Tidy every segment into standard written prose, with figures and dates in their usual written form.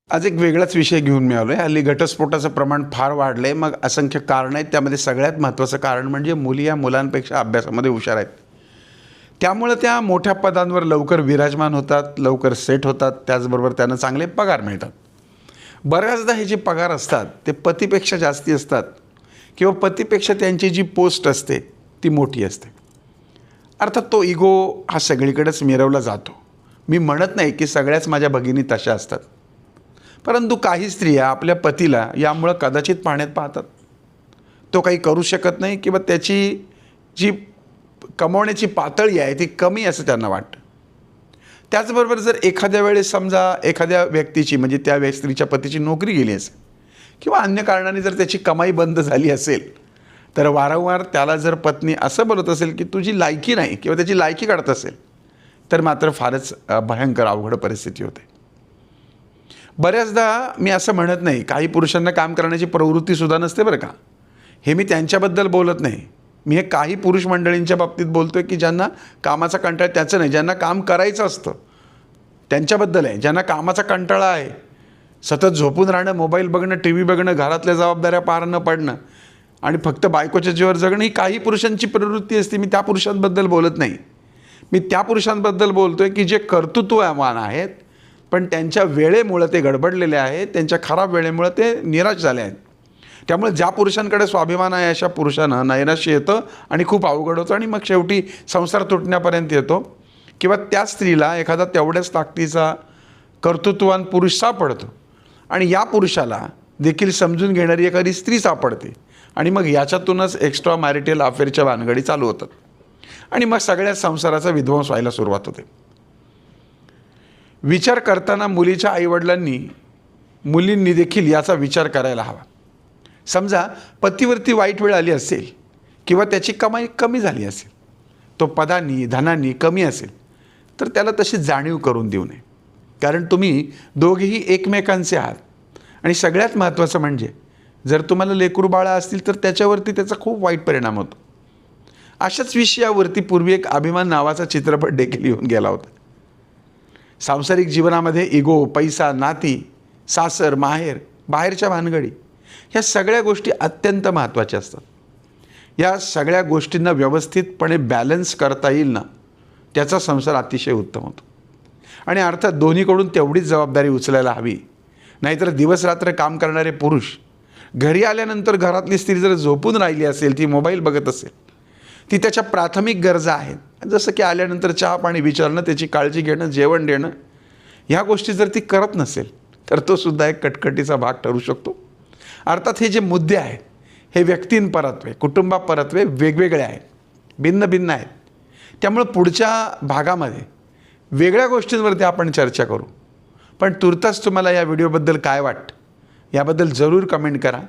आज एक वेगळाच विषय घेऊन मी आलो आहे. हल्ली घटस्फोटाचं प्रमाण फार वाढलं आहे. मग असंख्य कारणं आहेत. त्यामध्ये सगळ्यात महत्त्वाचं कारण म्हणजे मुली या मुलांपेक्षा अभ्यासामध्ये हुशार आहेत. त्यामुळं त्या मोठ्या पदांवर लवकर विराजमान होतात, लवकर सेट होतात. त्याचबरोबर त्यांना चांगले पगार मिळतात. बऱ्याचदा हे जे पगार असतात ते पतीपेक्षा जास्ती असतात किंवा पतीपेक्षा त्यांची जी पोस्ट असते ती मोठी असते. अर्थात तो इगो हा सगळीकडेच मिरवला जातो. मी म्हणत नाही की सगळ्याच माझ्या भगिनी तशा असतात, परंतु काही स्त्रिया आपल्या पतीला यामुळं कदाचित पाण्यात पाहतात. तो काही करू शकत नाही किंवा त्याची जी कमवण्याची पातळी आहे ती कमी असं त्यांना वाटतं. त्याचबरोबर जर एखाद्या वेळेस समजा एखाद्या व्यक्तीची म्हणजे त्या स्त्रीच्या पतीची नोकरी गेली असेल किंवा अन्य कारणाने जर त्याची कमाई बंद झाली असेल, तर वारंवार त्याला जर पत्नी असं बोलत असेल की तुझी लायकी नाही किंवा त्याची लायकी काढत असेल, तर मात्र फारच भयंकर अवघड परिस्थिती होते. बऱ्याचदा मी असं म्हणत नाही, काही पुरुषांना काम करण्याची प्रवृत्तीसुद्धा नसते बरं का. हे मी त्यांच्याबद्दल बोलत नाही. मी हे काही पुरुष मंडळींच्या बाबतीत बोलतो आहे की ज्यांना कामाचा कंटाळा, त्याचं नाही, ज्यांना काम करायचं असतं त्यांच्याबद्दल आहे. ज्यांना कामाचा कंटाळा आहे, सतत झोपून राहणं, मोबाईल बघणं, टी व्ही बघणं, घरातल्या जबाबदाऱ्या पार न पडणं आणि फक्त बायकोच्या जीवावर जगणं, ही काही पुरुषांची प्रवृत्ती असते. मी त्या पुरुषांबद्दल बोलत नाही. मी त्या पुरुषांबद्दल बोलतो आहे की जे कर्तृत्ववान आहेत पण त्यांच्या वेळेमुळं ते गडबडलेले आहेत, त्यांच्या खराब वेळेमुळं ते निराश झाले आहेत. त्यामुळे ज्या पुरुषांकडे स्वाभिमान आहे अशा पुरुषांना नैराश्य येतं आणि खूप अवघड होतं आणि मग शेवटी संसार तुटण्यापर्यंत येतो किंवा त्या स्त्रीला एखादा तेवढ्याच ताकदीचा कर्तृत्ववान पुरुष सापडतो आणि या पुरुषाला देखील समजून घेणारी एखादी स्त्री सापडते आणि मग याच्यातूनच एक्स्ट्रा मॅरिटल अफेअरच्या भानगडी चालू होतात आणि मग सगळ्या संसाराचा विध्वंस व्हायला सुरुवात होते. विचार करताना मुलीच्या आईवडिलांनी मुलींनी देखील याचा विचार करायला हवा. समजा पतीवरती वाईट वेळ आली असेल किंवा त्याची कमाई कमी झाली असेल, तो पदांनी धनांनी कमी असेल, तर त्याला तशी जाणीव करून देऊ नये. कारण तुम्ही दोघेही एकमेकांचे आहात आणि सगळ्यात महत्त्वाचं म्हणजे जर तुम्हाला लेकरू बाळा असतील तर त्याच्यावरती त्याचा खूप वाईट परिणाम होतो. अशाच विषयावरती पूर्वी एक अभिमान नावाचा चित्रपट देखील येऊन गेला होता. सांसारिक जीवनामध्ये इगो, पैसा, नाती, सासर, माहेर, बाहेरच्या भानगडी, ह्या सगळ्या गोष्टी अत्यंत महत्त्वाच्या असतात. या सगळ्या गोष्टींना व्यवस्थितपणे बॅलन्स करता येईल ना, त्याचा संसार अतिशय उत्तम होतो. आणि अर्थात दोन्हीकडून तेवढीच जबाबदारी उचलायला हवी. नाहीतर दिवसरात्र काम करणारे पुरुष घरी आल्यानंतर घरातली स्त्री जर झोपून राहिली असेल, ती मोबाईल बघत असेल, ती त्याच्या प्राथमिक गरजा आहेत, जसं की आल्यानंतर चहा पाणी विचारणं, त्याची काळजी घेणं, जेवण देणं, ह्या गोष्टी जर ती करत नसेल तर तो सुद्धा एक कटकटीचा भाग ठरू शकतो. अर्थात हे जे मुद्दे आहेत हे व्यक्तींपरत्वे, कुटुंबापरत्वे वेगवेगळे आहेत, भिन्न भिन्न आहेत. त्यामुळे पुढच्या भागामध्ये वेगळ्या गोष्टींवरती आपण चर्चा करू. पण तुर्तास तुम्हाला या व्हिडिओबद्दल काय वाटतं याबद्दल जरूर कमेंट करा.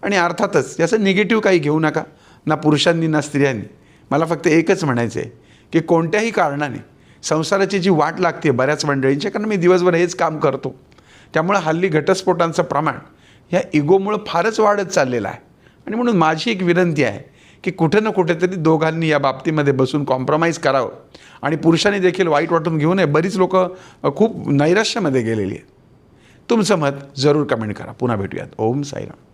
आणि अर्थातच याचं निगेटिव्ह काही घेऊ नका, ना पुरुषांनी ना स्त्रियांनी. मला फक्त एकच म्हणायचं आहे की कोणत्याही कारणाने संसाराची जी वाट लागते बऱ्याच मंडळींच्या, कारण मी दिवसभर हेच काम करतो, त्यामुळे हल्ली घटस्फोटांचं प्रमाण ह्या इगोमुळं फारच वाढत चाललेलं आहे. आणि म्हणून माझी एक विनंती आहे की कुठे ना कुठेतरी दोघांनी या बाबतीमध्ये बसून कॉम्प्रोमाइज करावं आणि पुरुषांनी देखील वाईट वाटून घेऊ नये. बरीच लोकं खूप नैराश्यामध्ये गेलेली आहेत. तुमचं मत जरूर कमेंट करा. पुन्हा भेटूयात. ओम साईराम.